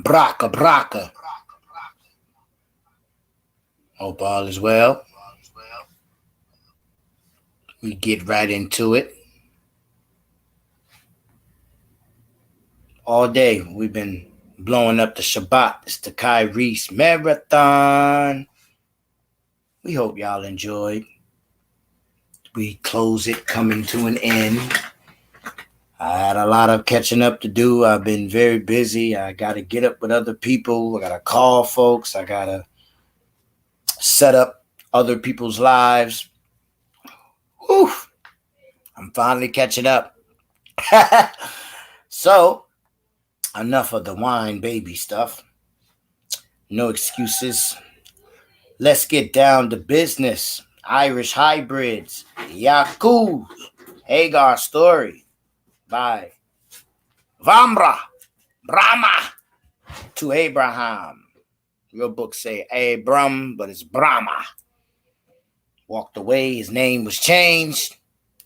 Braka, Braka. Hope all is well. We get right into it. All day we've been blowing up the Shabbat. It's the Kyrie's Marathon. We hope y'all enjoyed. We close it, coming to an end. I had a lot of catching up to do. I've been very busy. I got to get up with other people. I got to call folks. I got to set up other people's lives. Whew. I'm finally catching up. So, enough of the wine baby stuff. No excuses. Let's get down to business. Irish hybrids. Yakov'S Hagar story by Brahma to Abraham. Your book say Abram, but it's Brahma. Walked away. His name was changed.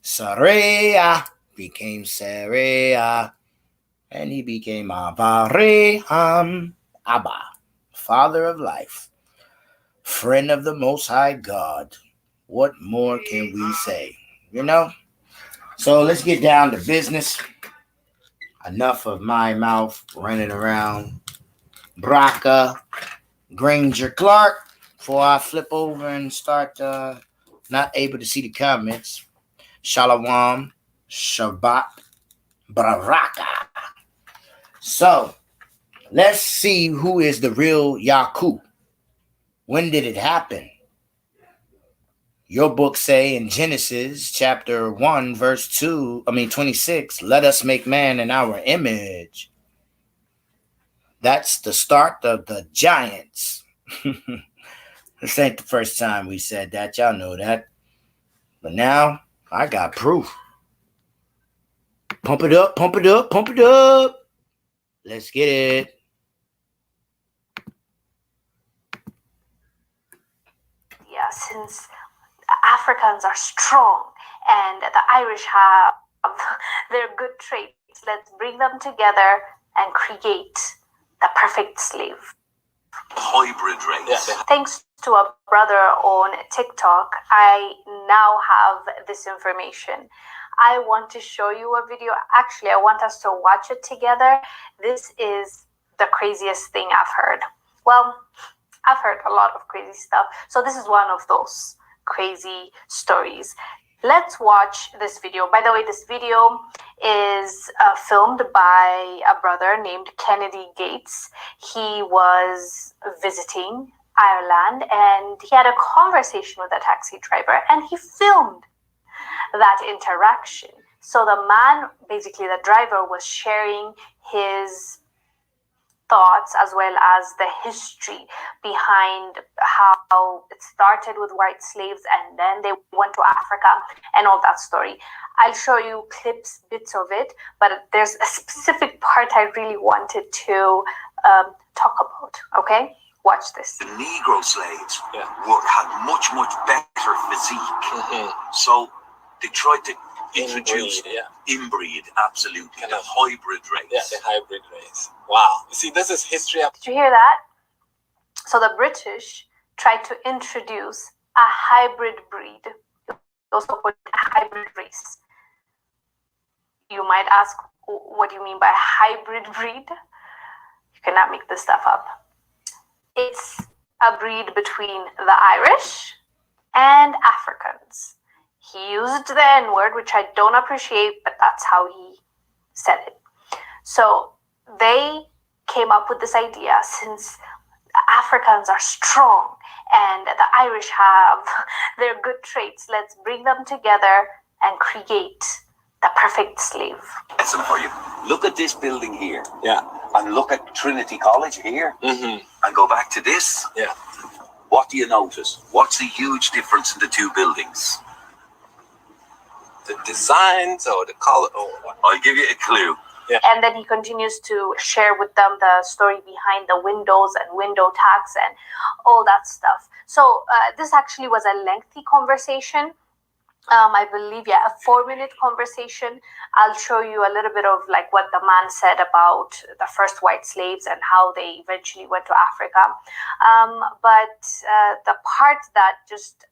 Sarah became Sarah. And he became Abraham. Abba, father of life. Friend of the Most High God. What more can we say? You know? So let's get down to business. Enough of my mouth running around. Braka, Granger, Clark. Before I flip over and start not able to see the comments. Shalom, Shabbat, Baraka. So, let's see who is the real Yaakov. When did it happen? Your book say in Genesis chapter 1, verse 26, let us make man in our image. That's the start of the giants. This ain't the first time we said that. Y'all know that. But now, I got proof. Pump it up, pump it up, pump it up. Let's get it. Yeah, since Africans are strong and the Irish have their good traits, let's bring them together and create the perfect slave. Hybrid race. Yeah. Thanks to a brother on TikTok, I now have this information. I want to show you a video. Actually, I want us to watch it together. This is the craziest thing I've heard. Well, I've heard a lot of crazy stuff. So this is one of those crazy stories. Let's watch this video. By the way, this video is filmed by a brother named Kennedy Gates. He was visiting Ireland and he had a conversation with a taxi driver and he filmed that interaction. So the man, basically the driver, was sharing his thoughts as well as the history behind how it started with white slaves and then they went to Africa and all that story. I'll show you clips, bits of it, but there's a specific part I really wanted to talk about. Okay, watch this. The Negro slaves had much better physique, so they tried to introduce inbreed, absolutely, the hybrid race. Yeah, the hybrid race. Wow. You see, this is history. Did you hear that? So the British tried to introduce a hybrid breed. Also put a hybrid race. You might ask, what do you mean by hybrid breed? You cannot make this stuff up. It's a breed between the Irish and Africans. He used the N-word, which I don't appreciate, but that's how he said it. So they came up with this idea, since Africans are strong and the Irish have their good traits, let's bring them together and create the perfect slave. Listen for you. Look at this building here. Yeah. And look at Trinity College here. And go back to this. Yeah. What do you notice? What's the huge difference in the two buildings? The designs or the color? Or what? I'll give you a clue. Yeah. And then he continues to share with them the story behind the windows and window tax and all that stuff. So this actually was a lengthy conversation. I believe, yeah, a 4-minute conversation. I'll show you a little bit of like what the man said about the first white slaves and how they eventually went to Africa. But the part that just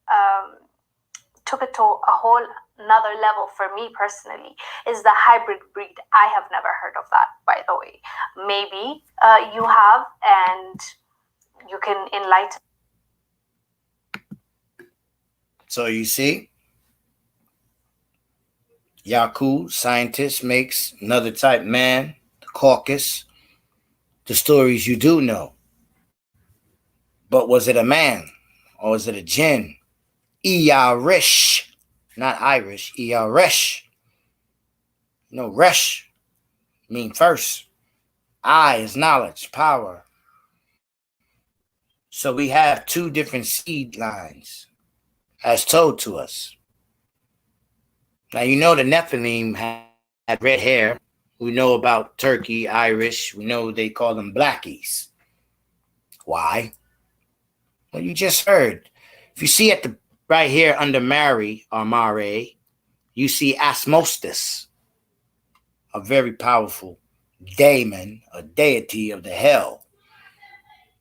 took it to a whole another level for me personally is the hybrid breed. I have never heard of that, by the way. Maybe you have, and you can enlighten. So you see, Yakov's scientist makes another type man, the caucus, the stories you do know. But was it a man or was it a jinn? Irish, not Irish, Irish. You know, resh mean first. I is knowledge, power. So we have two different seed lines as told to us. Now, you know the Nephilim had red hair. We know about Turkey, Irish. We know they call them blackies. Why? Well, you just heard. If you see at the right here under Mary or Mare, you see Asmostus, a very powerful daemon, a deity of the hell.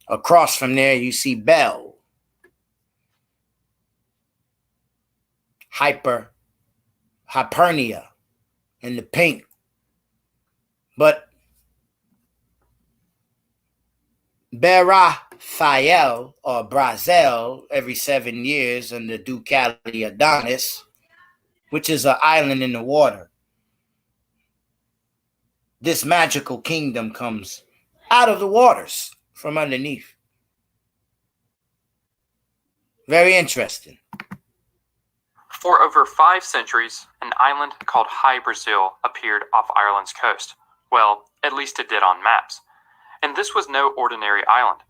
Across from there, you see Bel, Hypernia in the pink. But Beraphael or Brazel every 7 years under Ducali Adonis, which is an island in the water. This magical kingdom comes out of the waters from underneath. Very interesting. For over 5 centuries, an island called High Brazil appeared off Ireland's coast. Well, at least it did on maps. And this was no ordinary island.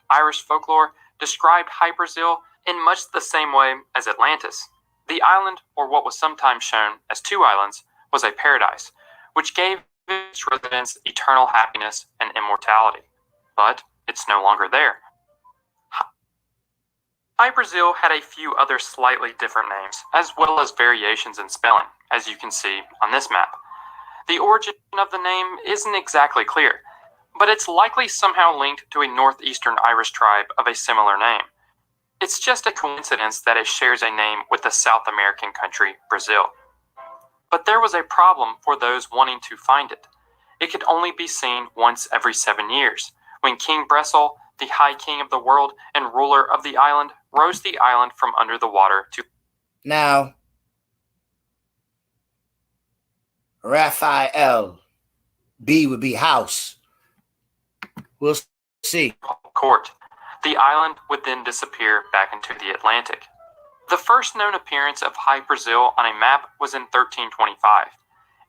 Irish folklore described High Brazil in much the same way as Atlantis. The island, or what was sometimes shown as 2 islands, was a paradise, which gave its residents eternal happiness and immortality. But it's no longer there. High Brazil had a few other slightly different names, as well as variations in spelling, as you can see on this map. The origin of the name isn't exactly clear, but it's likely somehow linked to a northeastern Irish tribe of a similar name. It's just a coincidence that it shares a name with the South American country, Brazil. But there was a problem for those wanting to find it. It could only be seen once every 7 years, when King Bressel, the High King of the world and ruler of the island, rose the island from under the water to... Now, Raphael, B would be house. We'll see. Court. The island would then disappear back into the Atlantic. The first known appearance of High Brazil on a map was in 1325.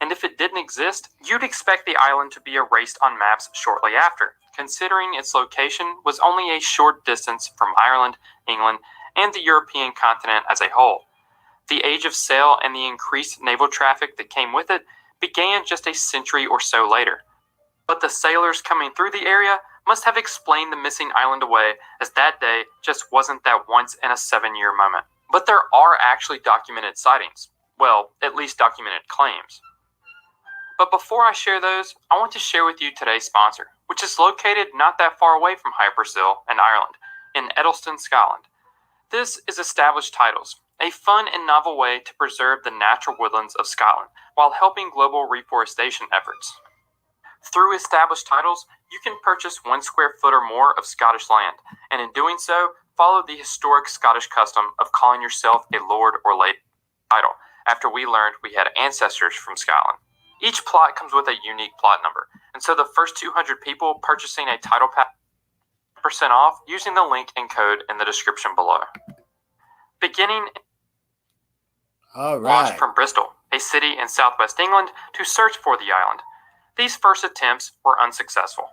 And if it didn't exist, you'd expect the island to be erased on maps shortly after, considering its location was only a short distance from Ireland, England, and the European continent as a whole. The age of sail and the increased naval traffic that came with it began just a century or so later. But the sailors coming through the area must have explained the missing island away, as that day just wasn't that once-in-a-7-year moment. But there are actually documented sightings. Well, at least documented claims. But before I share those, I want to share with you today's sponsor, which is located not that far away from High Brazil and Ireland, in Edelston, Scotland. This is Established Titles, a fun and novel way to preserve the natural woodlands of Scotland while helping global reforestation efforts. Through Established Titles, you can purchase 1 square foot or more of Scottish land, and in doing so, follow the historic Scottish custom of calling yourself a lord or lady title, after we learned we had ancestors from Scotland. Each plot comes with a unique plot number, and so the first 200 people purchasing a title pack % off using the link and code in the description below. Beginning launched from Bristol, a city in southwest England, to search for the island. These first attempts were unsuccessful.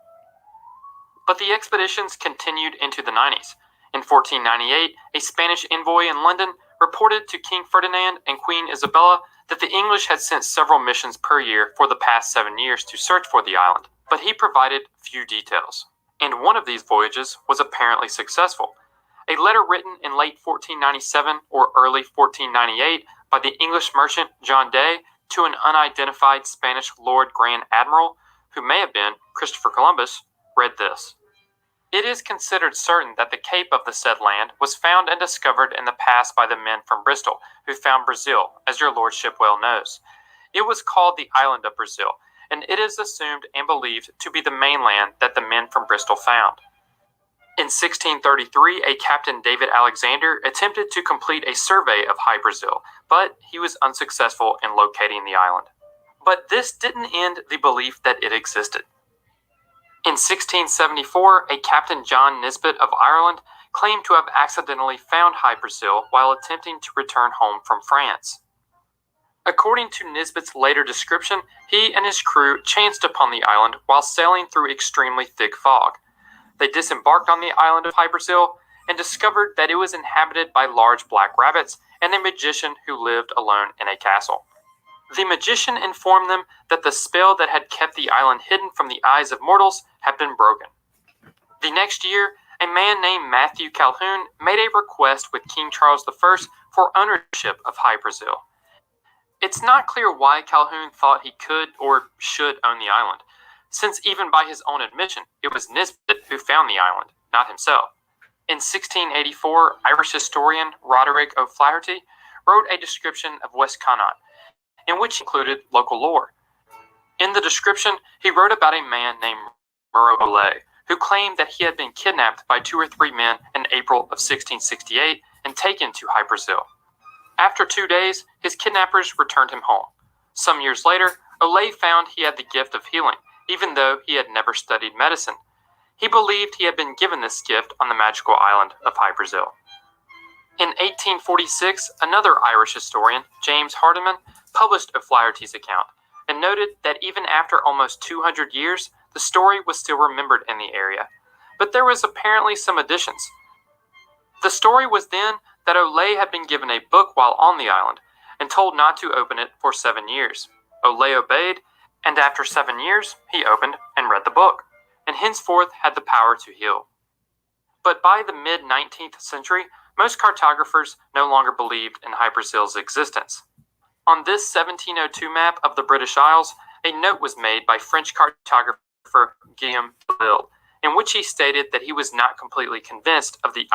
But the expeditions continued into the 90s. In 1498, a Spanish envoy in London reported to King Ferdinand and Queen Isabella that the English had sent several missions per year for the past 7 years to search for the island, but he provided few details. And one of these voyages was apparently successful. A letter written in late 1497 or early 1498 by the English merchant John Day to an unidentified Spanish Lord Grand Admiral, who may have been Christopher Columbus, read this: "It is considered certain that the cape of the said land was found and discovered in the past by the men from Bristol, who found Brazil, as your lordship well knows. It was called the island of Brazil, and it is assumed and believed to be the mainland that the men from Bristol found." In 1633, a Captain David Alexander attempted to complete a survey of High Brazil, but he was unsuccessful in locating the island. But this didn't end the belief that it existed. In 1674, a Captain John Nisbet of Ireland claimed to have accidentally found High Brazil while attempting to return home from France. According to Nisbet's later description, he and his crew chanced upon the island while sailing through extremely thick fog. They disembarked on the island of High Brazil and discovered that it was inhabited by large black rabbits and a magician who lived alone in a castle. The magician informed them that the spell that had kept the island hidden from the eyes of mortals had been broken. The next year, a man named Matthew Calhoun made a request with King Charles I for ownership of High Brazil. It's not clear why Calhoun thought he could or should own the island, since even by his own admission, it was Nisbet who found the island, not himself. In 1684, Irish historian Roderick O'Flaherty wrote a description of West Connaught, in which included local lore. In the description, he wrote about a man named Murrow Olay, who claimed that he had been kidnapped by 2 or 3 men in April of 1668 and taken to High Brazil. After 2 days, his kidnappers returned him home. Some years later, Olay found he had the gift of healing, even though he had never studied medicine. He believed he had been given this gift on the magical island of High Brazil. In 1846, another Irish historian, James Hardiman, published O'Flaherty's account and noted that even after almost 200 years, the story was still remembered in the area. But there was apparently some additions. The story was then that Olay had been given a book while on the island and told not to open it for 7 years. Olay obeyed, and after 7 years, he opened and read the book, and henceforth had the power to heal. But by the mid-19th century, most cartographers no longer believed in High Brazil's existence. On this 1702 map of the British Isles, a note was made by French cartographer Guillaume Delisle, in which he stated that he was not completely convinced of the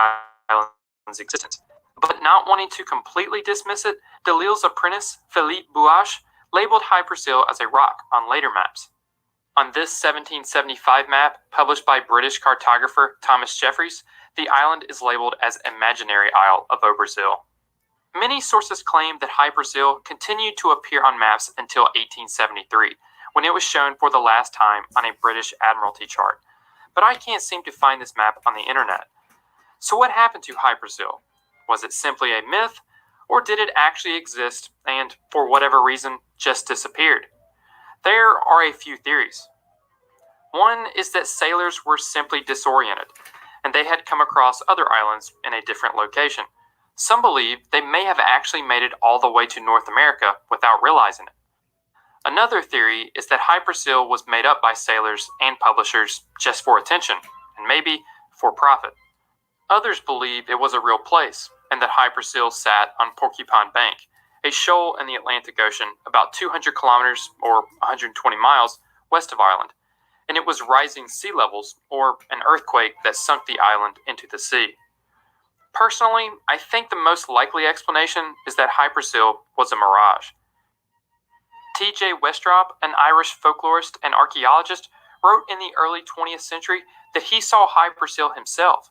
island's existence. But not wanting to completely dismiss it, Delisle's apprentice, Philippe Bouache, labeled High Brazil as a rock on later maps. On this 1775 map, published by British cartographer Thomas Jeffries, the island is labeled as Imaginary Isle of Brazil. Many sources claim that High Brazil continued to appear on maps until 1873, when it was shown for the last time on a British Admiralty chart. But I can't seem to find this map on the internet. So what happened to High Brazil? Was it simply a myth, or did it actually exist and, for whatever reason, just disappeared? There are a few theories. One is that sailors were simply disoriented, and they had come across other islands in a different location. Some believe they may have actually made it all the way to North America without realizing it. Another theory is that High Brazil was made up by sailors and publishers just for attention, and maybe for profit. Others believe it was a real place, and that High Brazil sat on Porcupine Bank, a shoal in the Atlantic Ocean about 200 kilometers or 120 miles west of Ireland, and it was rising sea levels or an earthquake that sunk the island into the sea. Personally, I think the most likely explanation is that High Brazil was a mirage. T.J. Westrop, an Irish folklorist and archaeologist, wrote in the early 20th century that he saw High Brazil himself,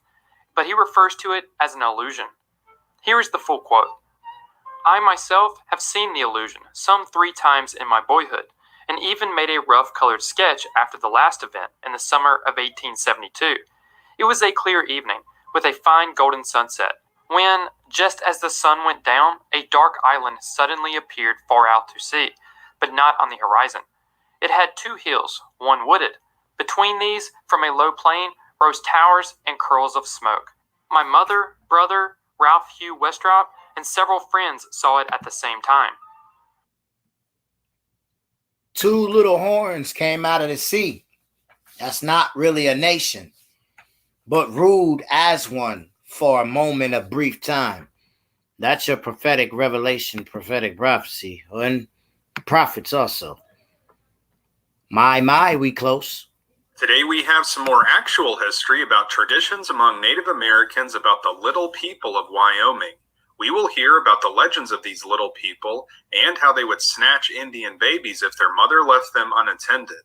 but he refers to it as an illusion. Here is the full quote. "I myself have seen the illusion some 3 times in my boyhood, and even made a rough colored sketch after the last event in the summer of 1872. It was a clear evening, with a fine golden sunset, when, just as the sun went down, a dark island suddenly appeared far out to sea, but not on the horizon. It had 2 hills, one wooded. Between these, from a low plain, rose towers and curls of smoke. My mother, brother, Ralph Hugh Westrop, and several friends saw it at the same time." 2 little horns came out of the sea. That's not really a nation, but ruled as one for a moment of brief time. That's your prophetic revelation, prophetic prophecy, and prophets also. My, we close. Today we have some more actual history about traditions among Native Americans about the little people of Wyoming. We will hear about the legends of these little people and how they would snatch Indian babies if their mother left them unattended.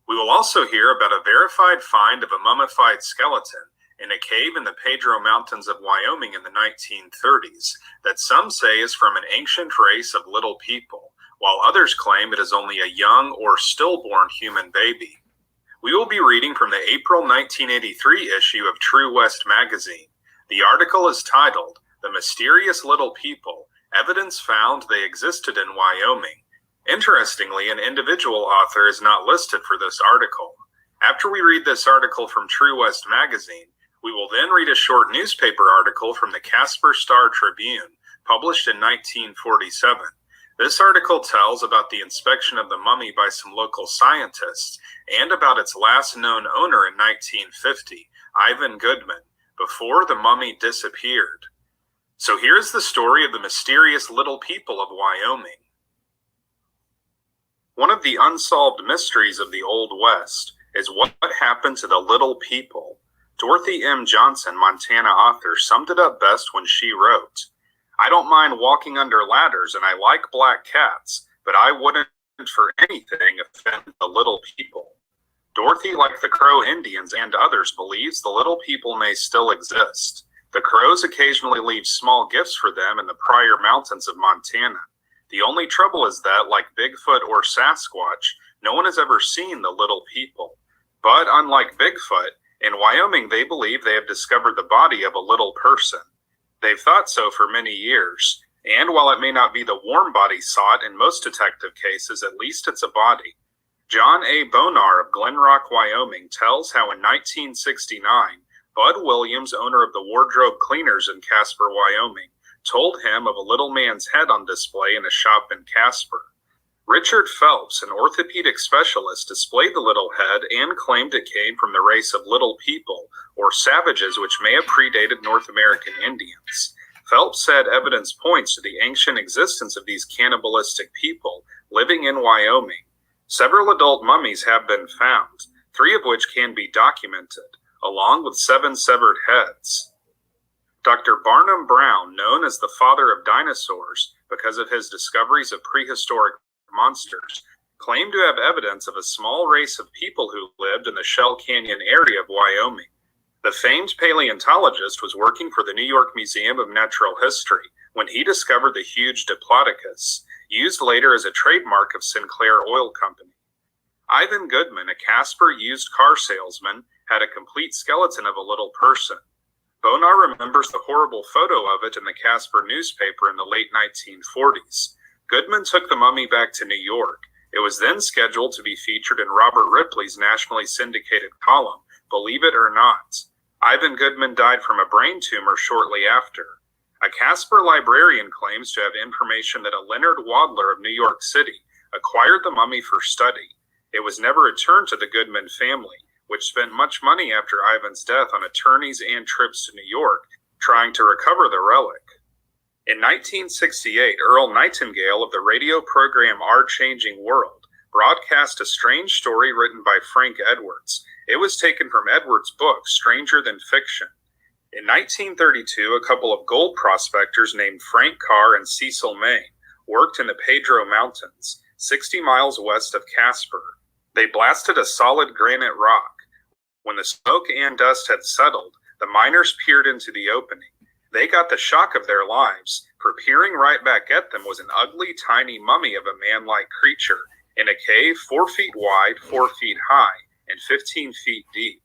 We will also hear about a verified find of a mummified skeleton in a cave in the Pedro Mountains of Wyoming in the 1930s that some say is from an ancient race of little people, while others claim it is only a young or stillborn human baby. We will be reading from the April 1983 issue of True West magazine. The article is titled, "The Mysterious Little People, Evidence Found They Existed in Wyoming." Interestingly, an individual author is not listed for this article. After we read this article from True West magazine, we will then read a short newspaper article from the Casper Star-Tribune, published in 1947. This article tells about the inspection of the mummy by some local scientists and about its last known owner in 1950, Ivan Goodman, before the mummy disappeared. So here's the story of the mysterious little people of Wyoming. One of the unsolved mysteries of the Old West is what happened to the little people. Dorothy M. Johnson, Montana author, summed it up best when she wrote, "I don't mind walking under ladders and I like black cats, but I wouldn't for anything offend the little people." Dorothy, like the Crow Indians and others, believes the little people may still exist. The Crows occasionally leave small gifts for them in the Pryor Mountains of Montana. The only trouble is that, like Bigfoot or Sasquatch, no one has ever seen the little people. But unlike Bigfoot, in Wyoming they believe they have discovered the body of a little person. They've thought so for many years, and while it may not be the warm body sought in most detective cases, at least it's a body. John A. Bonar of Glen Rock, Wyoming, tells how in 1969, Bud Williams, owner of the Wardrobe Cleaners in Casper, Wyoming, told him of a little man's head on display in a shop in Casper. Richard Phelps, an orthopedic specialist, displayed the little head and claimed it came from the race of little people, or savages, which may have predated North American Indians. Phelps said evidence points to the ancient existence of these cannibalistic people living in Wyoming. Several adult mummies have been found, 3 of which can be documented, along with 7 severed heads. Dr. Barnum Brown, known as the father of dinosaurs because of his discoveries of prehistoric monsters, claimed to have evidence of a small race of people who lived in the Shell Canyon area of Wyoming. The famed paleontologist was working for the New York Museum of Natural History when he discovered the huge Diplodocus, used later as a trademark of Sinclair Oil Company. Ivan Goodman, a Casper used car salesman, had a complete skeleton of a little person. Bonar remembers the horrible photo of it in the Casper newspaper in the late 1940s. Goodman took the mummy back to New York. It was then scheduled to be featured in Robert Ripley's nationally syndicated column, Believe It or Not. Ivan Goodman died from a brain tumor shortly after. A Casper librarian claims to have information that a Leonard Wadler of New York City acquired the mummy for study. It was never returned to the Goodman family, which spent much money after Ivan's death on attorneys and trips to New York trying to recover the relic. In 1968, Earl Nightingale of the radio program Our Changing World broadcast a strange story written by Frank Edwards. It was taken from Edwards' book, Stranger Than Fiction. In 1932, a couple of gold prospectors named Frank Carr and Cecil May worked in the Pedro Mountains, 60 miles west of Casper. They blasted a solid granite rock. When the smoke and dust had settled, the miners peered into the opening. They got the shock of their lives, for peering right back at them was an ugly, tiny mummy of a man-like creature in a cave 4 feet wide, 4 feet high, and 15 feet deep.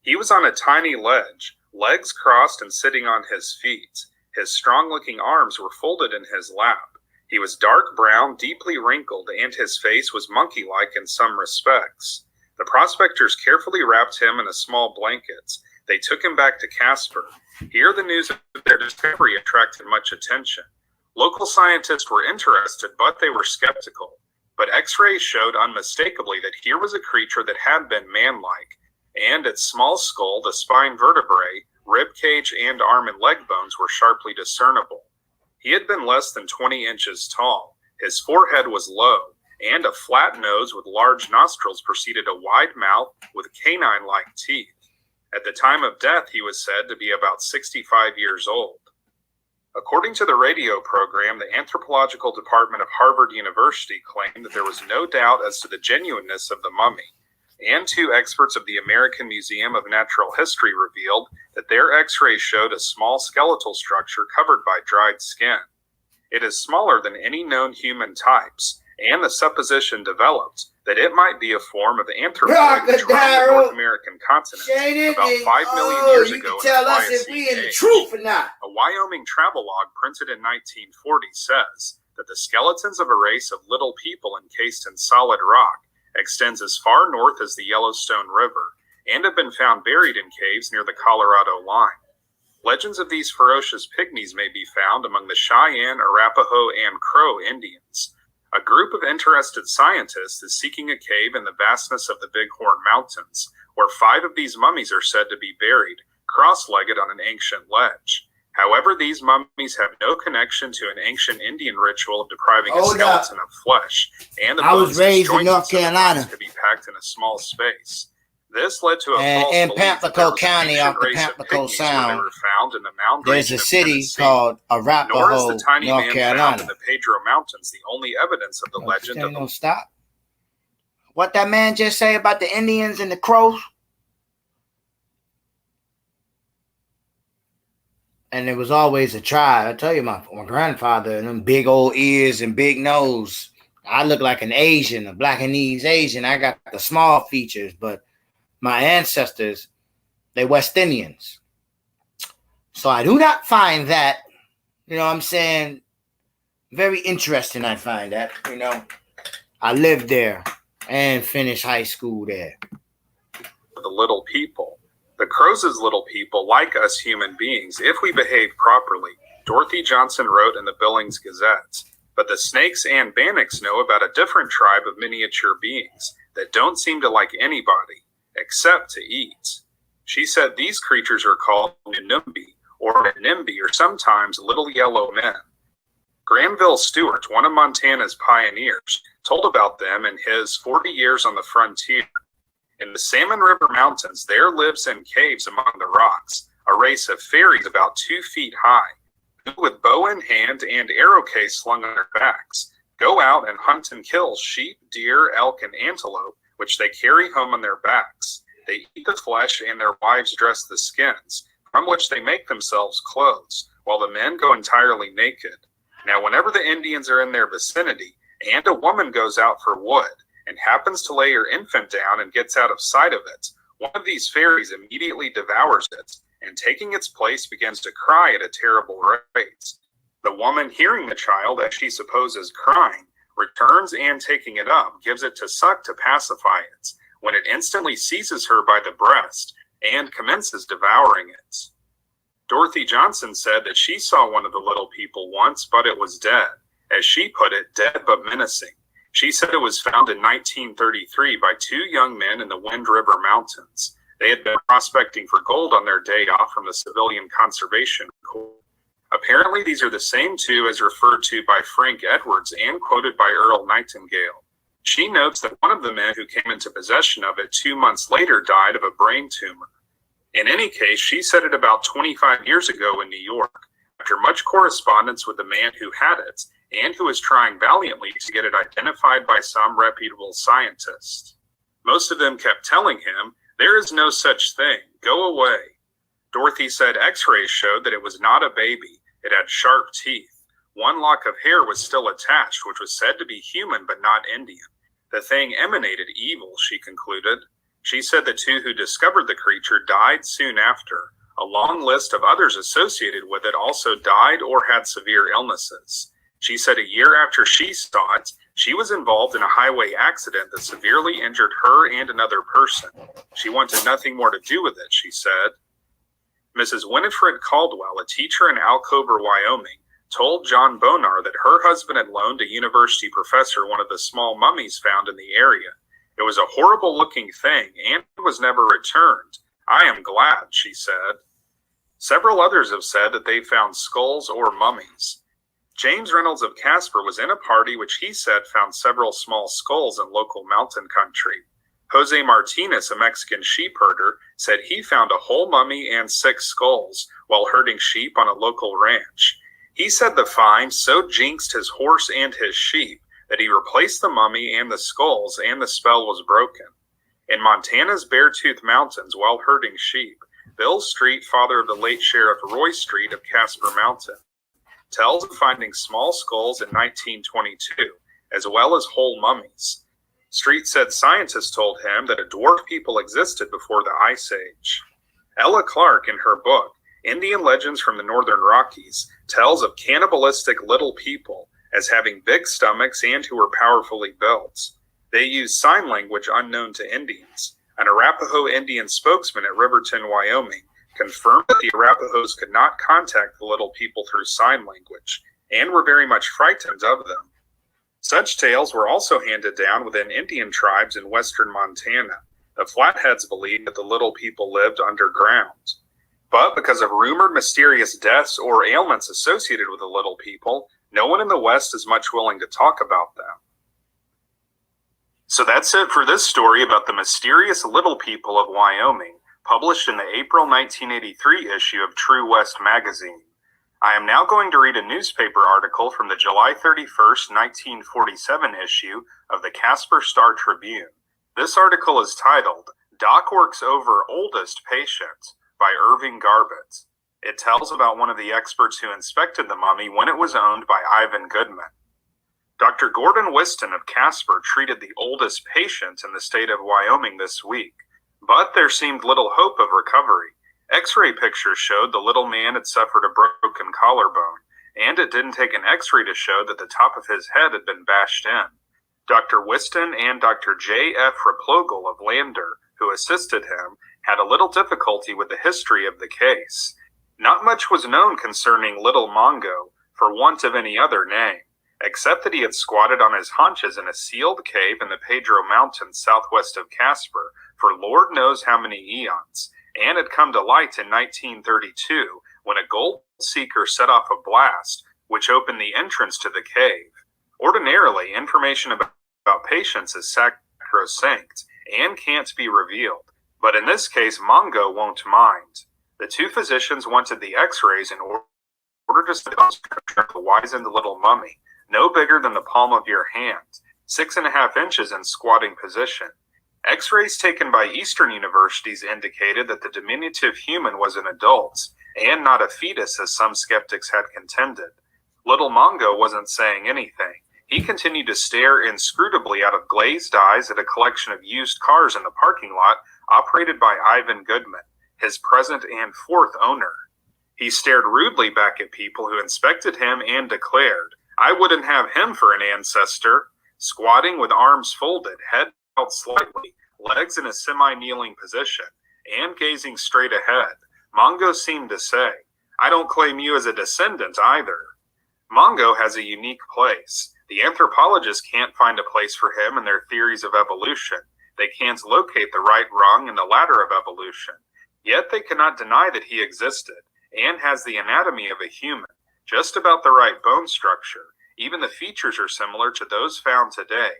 He was on a tiny ledge, legs crossed and sitting on his feet. His strong-looking arms were folded in his lap. He was dark brown, deeply wrinkled, and his face was monkey-like in some respects. The prospectors carefully wrapped him in a small blanket. They took him back to Casper. Here the news of their discovery attracted much attention. Local scientists were interested, but they were skeptical. But X-rays showed unmistakably that here was a creature that had been man-like, and its small skull, the spine vertebrae, rib cage, and arm and leg bones were sharply discernible. He had been less than 20 inches tall. His forehead was low, and a flat nose with large nostrils preceded a wide mouth with canine-like teeth. At the time of death, he was said to be about 65 years old. According to the radio program, the anthropological department of Harvard University claimed that there was no doubt as to the genuineness of the mummy, and two experts of the American Museum of Natural History revealed that their x-rays showed a small skeletal structure covered by dried skin. It is smaller than any known human types, and the supposition developed that it might be a form of anthropoid which roamed the North American continent about 5 million years ago. You can tell us if we in the truth or not. A Wyoming travelogue printed in 1940 says that the skeletons of a race of little people encased in solid rock extends as far north as the Yellowstone River and have been found buried in caves near the Colorado line. Legends of these ferocious pygmies may be found among the Cheyenne, Arapaho, and Crow Indians. A group of interested scientists is seeking a cave in the vastness of the Bighorn Mountains, where 5 of these mummies are said to be buried, cross-legged on an ancient ledge. However, these mummies have no connection to an ancient Indian ritual of depriving a skeleton of flesh, and the bones raised in North Carolina to be packed in a small space. This led to a false in belief Pamplico that County off the race of Pamplico pygmies Sound. where they were found in the mound There's region a of city Tennessee. called Nor is Arapaho, the tiny North man Carolina. found in the Pedro Mountains the only evidence of the legend of the Stop. What that man just say about the Indians and the Crows? And it was always a tribe. I tell you, my grandfather and them big old ears and big nose. I look like an Asian, a Blackanese Asian. I got the small features, but my ancestors, they West Indians. So I do not find that, you know what I'm saying, very interesting. I find that, you know. I lived there and finished high school there. The little people. The Crows as little people, like us human beings, if we behave properly, Dorothy Johnson wrote in the Billings Gazette. But the Snakes and Bannocks know about a different tribe of miniature beings that don't seem to like anybody, except to eat. She said these creatures are called Nunumbi, or Nimbi, or sometimes Little Yellow Men. Granville Stewart, one of Montana's pioneers, told about them in his 40 Years on the Frontier. In the Salmon River Mountains, there lives in caves among the rocks a race of fairies about 2 feet high, who with bow in hand and arrow case slung on their backs, go out and hunt and kill sheep, deer, elk, and antelope, which they carry home on their backs. They eat the flesh, and their wives dress the skins, from which they make themselves clothes, while the men go entirely naked. Now, whenever the Indians are in their vicinity, and a woman goes out for wood, and happens to lay her infant down and gets out of sight of it, one of these fairies immediately devours it, and taking its place begins to cry at a terrible rate. The woman, hearing the child, as she supposes crying, returns and taking it up, gives it to suck to pacify it, when it instantly seizes her by the breast and commences devouring it. Dorothy Johnson said that she saw one of the little people once, but it was dead. As she put it, dead but menacing. She said it was found in 1933 by 2 young men in the Wind River Mountains. They had been prospecting for gold on their day off from the Civilian Conservation Corps. Apparently, these are the same 2 as referred to by Frank Edwards and quoted by Earl Nightingale. She notes that one of the men who came into possession of it 2 months later died of a brain tumor. In any case, she said it about 25 years ago in New York, after much correspondence with the man who had it, and who was trying valiantly to get it identified by some reputable scientist. Most of them kept telling him, "There is no such thing. Go away." Dorothy said x-rays showed that it was not a baby. It had sharp teeth. One lock of hair was still attached, which was said to be human but not Indian. The thing emanated evil, she concluded. She said the 2 who discovered the creature died soon after. A long list of others associated with it also died or had severe illnesses. She said a year after she saw it, she was involved in a highway accident that severely injured her and another person. She wanted nothing more to do with it, she said. Mrs. Winifred Caldwell, a teacher in Alcover, Wyoming, told John Bonar that her husband had loaned a university professor one of the small mummies found in the area. It was a horrible-looking thing and was never returned. I am glad, she said. Several others have said that they found skulls or mummies. James Reynolds of Casper was in a party which he said found several small skulls in local mountain country. Jose Martinez, a Mexican sheep herder, said he found a whole mummy and 6 skulls while herding sheep on a local ranch. He said the find so jinxed his horse and his sheep that he replaced the mummy and the skulls, and the spell was broken. In Montana's Beartooth Mountains, while herding sheep, Bill Street, father of the late Sheriff Roy Street of Casper Mountain, tells of finding small skulls in 1922, as well as whole mummies. Street said scientists told him that a dwarf people existed before the Ice Age. Ella Clark, in her book, Indian Legends from the Northern Rockies, tells of cannibalistic little people as having big stomachs and who were powerfully built. They used sign language unknown to Indians. An Arapaho Indian spokesman at Riverton, Wyoming, confirmed that the Arapahoes could not contact the little people through sign language, and were very much frightened of them. Such tales were also handed down within Indian tribes in western Montana. The Flatheads believed that the little people lived underground. But because of rumored mysterious deaths or ailments associated with the little people, no one in the West is much willing to talk about them. So that's it for this story about the mysterious little people of Wyoming, published in the April 1983 issue of True West magazine. I am now going to read a newspaper article from the July 31st, 1947 issue of the Casper Star-Tribune. This article is titled, "Doc Works Over Oldest Patient" by Irving Garbett. It tells about one of the experts who inspected the mummy when it was owned by Ivan Goodman. Dr. Gordon Whiston of Casper treated the oldest patient in the state of Wyoming this week, but there seemed little hope of recovery. X-ray pictures showed the little man had suffered a broken collarbone, and it didn't take an X-ray to show that the top of his head had been bashed in. Dr. Whiston and Dr. J.F. Replogle of Lander, who assisted him, had a little difficulty with the history of the case. Not much was known concerning Little Mongo, for want of any other name, except that he had squatted on his haunches in a sealed cave in the Pedro Mountains southwest of Casper for Lord knows how many eons, and had come to light in 1932 when a gold seeker set off a blast which opened the entrance to the cave. Ordinarily, information about patients is sacrosanct and can't be revealed, but in this case, Mongo won't mind. The two physicians wanted the X-rays in order to study the wizened little mummy, no bigger than the palm of your hand, 6.5 inches in squatting position. X-rays taken by Eastern universities indicated that the diminutive human was an adult, and not a fetus as some skeptics had contended. Little Mongo wasn't saying anything. He continued to stare inscrutably out of glazed eyes at a collection of used cars in the parking lot operated by Ivan Goodman, his present and 4th owner. He stared rudely back at people who inspected him and declared, "I wouldn't have him for an ancestor." Squatting with arms folded, head held slightly, legs in a semi-kneeling position, and gazing straight ahead, Mongo seemed to say, "I don't claim you as a descendant either." Mongo has a unique place. The anthropologists can't find a place for him in their theories of evolution. They can't locate the right rung in the ladder of evolution. Yet they cannot deny that he existed, and has the anatomy of a human, just about the right bone structure. Even the features are similar to those found today.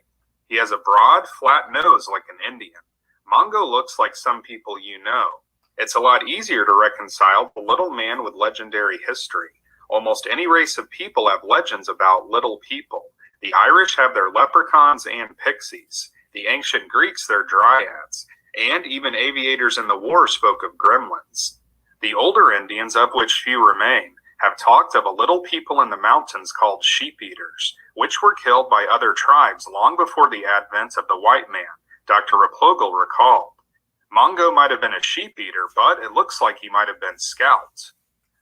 He has a broad, flat nose like an Indian. Mongo looks like some people you know. It's a lot easier to reconcile the little man with legendary history. Almost any race of people have legends about little people. The Irish have their leprechauns and pixies. The ancient Greeks their dryads. And even aviators in the war spoke of gremlins. The older Indians, of which few remain, have talked of a little people in the mountains called sheep-eaters, which were killed by other tribes long before the advent of the white man, Dr. Replogle recalled. Mongo might have been a sheep-eater, but it looks like he might have been scalped.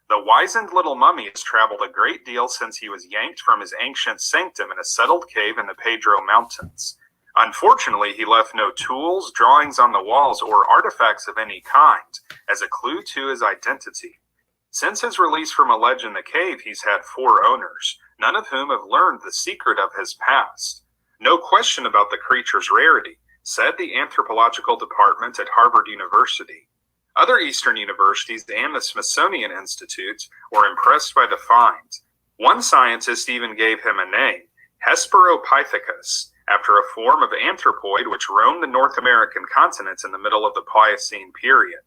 The wizened little mummy has traveled a great deal since he was yanked from his ancient sanctum in a settled cave in the Pedro Mountains. Unfortunately, he left no tools, drawings on the walls, or artifacts of any kind as a clue to his identity. Since his release from a ledge in the cave, he's had 4 owners, none of whom have learned the secret of his past. No question about the creature's rarity, said the anthropological department at Harvard University. Other Eastern universities and the Smithsonian Institute were impressed by the find. One scientist even gave him a name, Hesperopithecus, after a form of anthropoid which roamed the North American continents in the middle of the Pliocene period.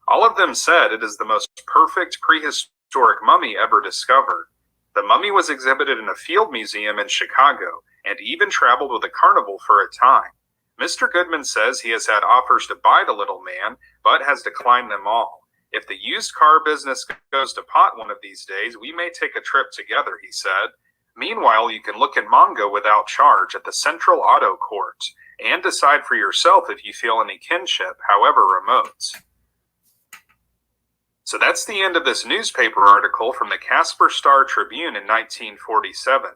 All of them said it is the most perfect prehistoric mummy ever discovered. The mummy was exhibited in a field museum in Chicago and even traveled with a carnival for a time. Mr. Goodman says he has had offers to buy the little man, but has declined them all. If the used car business goes to pot one of these days, we may take a trip together, he said. Meanwhile, you can look at Mongo without charge at the Central Auto Court and decide for yourself if you feel any kinship, however remote. So that's the end of this newspaper article from the Casper Star Tribune in 1947.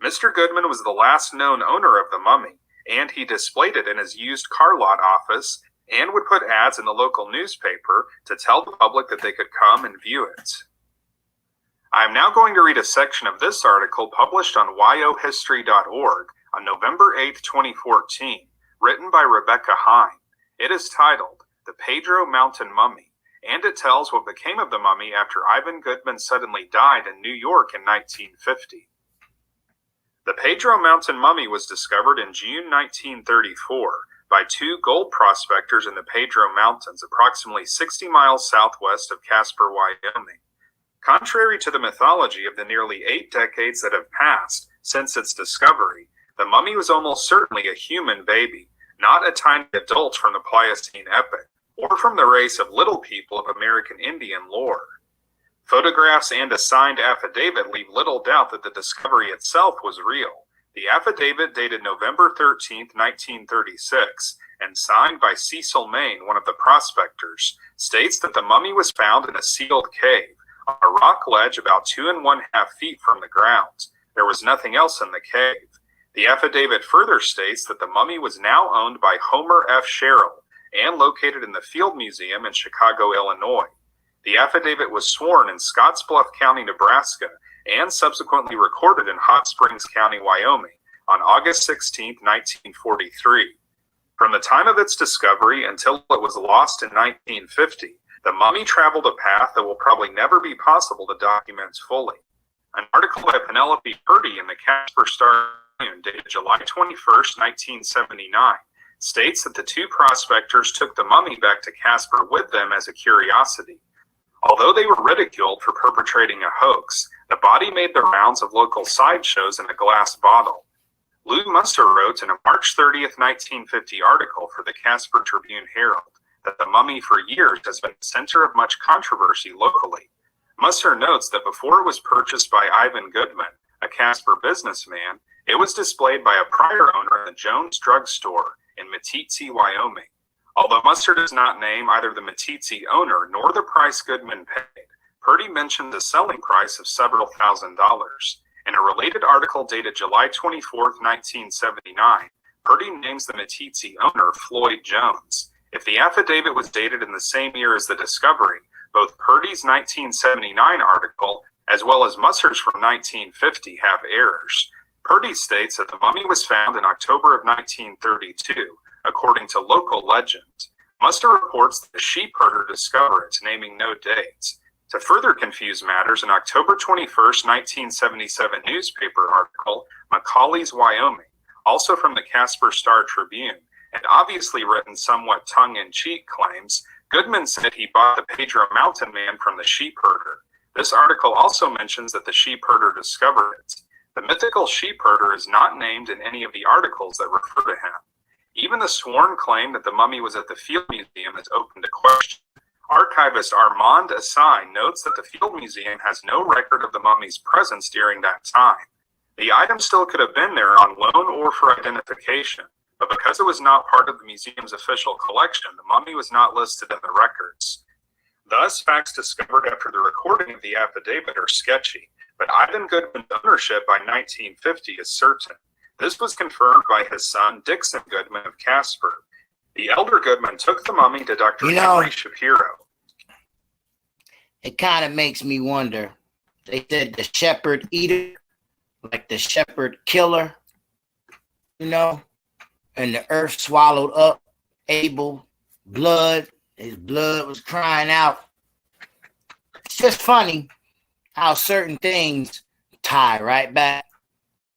Mr. Goodman was the last known owner of the mummy, and he displayed it in his used car lot office and would put ads in the local newspaper to tell the public that they could come and view it. I am now going to read a section of this article published on yohistory.org on November 8, 2014, written by Rebecca Hine. It is titled, The Pedro Mountain Mummy, and it tells what became of the mummy after Ivan Goodman suddenly died in New York in 1950. The Pedro Mountain mummy was discovered in June 1934 by two gold prospectors in the Pedro Mountains, approximately 60 miles southwest of Casper, Wyoming. Contrary to the mythology of the nearly 8 decades that have passed since its discovery, the mummy was almost certainly a human baby, not a tiny adult from the Pliocene epoch, or from the race of little people of American Indian lore. Photographs and a signed affidavit leave little doubt that the discovery itself was real. The affidavit, dated November 13, 1936, and signed by Cecil Maine, one of the prospectors, states that the mummy was found in a sealed cave, on a rock ledge about 2½ feet from the ground. There was nothing else in the cave. The affidavit further states that the mummy was now owned by Homer F. Sherrill and located in the Field Museum in Chicago, Illinois. The affidavit was sworn in Scottsbluff County, Nebraska, and subsequently recorded in Hot Springs County, Wyoming, on August 16, 1943. From the time of its discovery until it was lost in 1950, the mummy traveled a path that will probably never be possible to document fully. An article by Penelope Purdy in the Casper Star Tribune, dated July 21, 1979, states that the two prospectors took the mummy back to Casper with them as a curiosity. Although they were ridiculed for perpetrating a hoax, the body made the rounds of local sideshows in a glass bottle. Lou Musser wrote in a March 30, 1950 article for the Casper Tribune Herald that the mummy for years has been the center of much controversy locally. Musser notes that before it was purchased by Ivan Goodman, a Casper businessman, it was displayed by a prior owner in the Jones Drug Store in Meeteetse, Wyoming. Although Musser does not name either the Meeteetse owner nor the price Goodman paid, Purdy mentioned a selling price of several $1,000s. In a related article dated July 24, 1979, Purdy names the Meeteetse owner Floyd Jones. If the affidavit was dated in the same year as the discovery, both Purdy's 1979 article as well as Musser's from 1950 have errors. Purdy states that the mummy was found in October of 1932, according to local legend. Musser reports that the sheep herder discovered it, naming no dates. To further confuse matters, an October 21, 1977 newspaper article, McCauley's Wyoming, also from the Casper Star Tribune, and obviously written somewhat tongue-in-cheek, claims Goodman said he bought the Pedro Mountain Man from the sheep herder. This article also mentions that the sheep herder discovered it. The mythical sheep herder is not named in any of the articles that refer to him. Even the sworn claim that the mummy was at the Field Museum is open to question. Archivist Armand Assign notes that the Field Museum has no record of the mummy's presence during that time. The item still could have been there on loan or for identification, but because it was not part of the museum's official collection, the mummy was not listed in the records. Thus, facts discovered after the recording of the affidavit are sketchy, but Ivan Goodman's ownership by 1950 is certain. This was confirmed by his son, Dixon Goodman of Casper. The elder Goodman took the mummy to Dr. Henry Shapiro. It kind of makes me wonder. They said the shepherd eater, like the shepherd killer, and the earth swallowed up Abel blood. His blood was crying out. It's just funny how certain things tie right back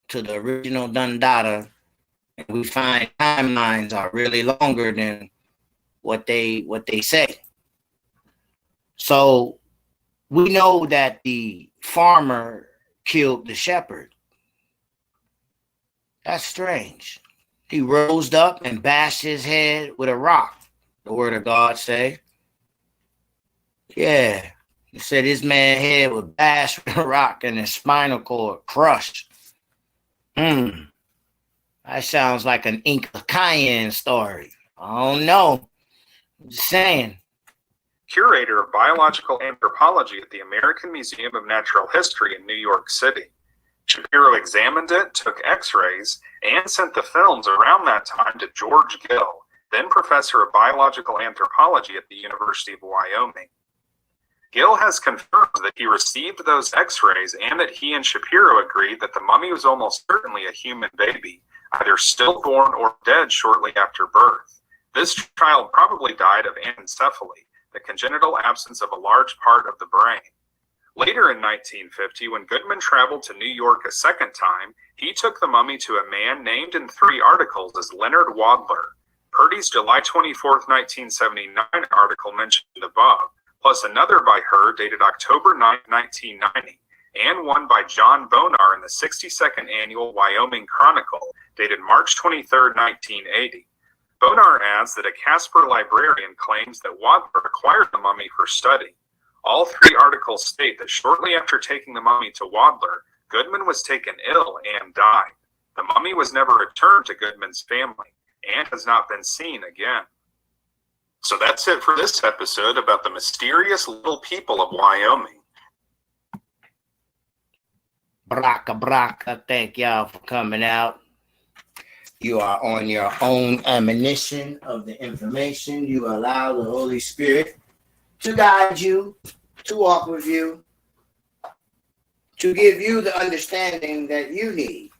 to the original Dundada, and we find timelines are really longer than what they say. So we know that the farmer killed the shepherd. That's strange. He rose up and bashed his head with a rock, the word of God say. Yeah, he said his man's head was bashed with a rock and his spinal cord crushed. That sounds like an Inca Cayenne story. I don't know. I'm just saying. Curator of Biological Anthropology at the American Museum of Natural History in New York City. Shapiro examined it, took x-rays, and sent the films around that time to George Gill, then professor of biological anthropology at the University of Wyoming. Gill has confirmed that he received those x-rays and that he and Shapiro agreed that the mummy was almost certainly a human baby, either stillborn or dead shortly after birth. This child probably died of anencephaly, the congenital absence of a large part of the brain. Later in 1950, when Goodman traveled to New York a second time, he took the mummy to a man named in 3 articles as Leonard Wadler. Purdy's July 24, 1979 article mentioned above, plus another by her dated October 9, 1990, and one by John Bonar in the 62nd Annual Wyoming Chronicle, dated March 23, 1980. Bonar adds that a Casper librarian claims that Wadler acquired the mummy for study. All 3 articles state that shortly after taking the mummy to Wadler, Goodman was taken ill and died. The mummy was never returned to Goodman's family and has not been seen again. So that's it for this episode about the mysterious little people of Wyoming. Braka, thank y'all for coming out. You are on your own ammunition of the information. You allow the Holy Spirit to guide you, to walk with you, to give you the understanding that you need.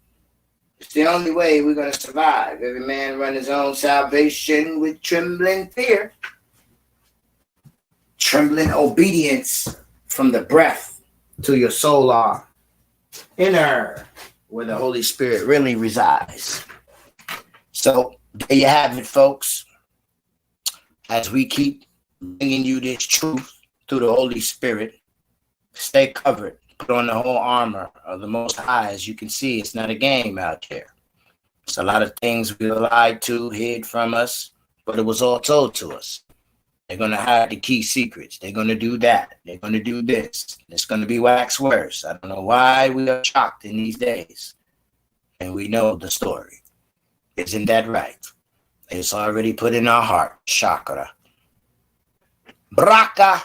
It's the only way we're going to survive. Every man run his own salvation with trembling fear. Trembling obedience from the breath to your solar inner, where the Holy Spirit really resides. So there you have it, folks. As we keep bringing you this truth through the Holy Spirit, stay covered. Put on the whole armor of the Most High. As you can see, it's not a game out there. It's a lot of things we lied to, hid from us, but it was all told to us. They're going to hide the key secrets. They're going to do that. They're going to do this. It's going to be wax worse. I don't know why we are shocked in these days. And we know the story. Isn't that right? It's already put in our heart. Chakra. Braka.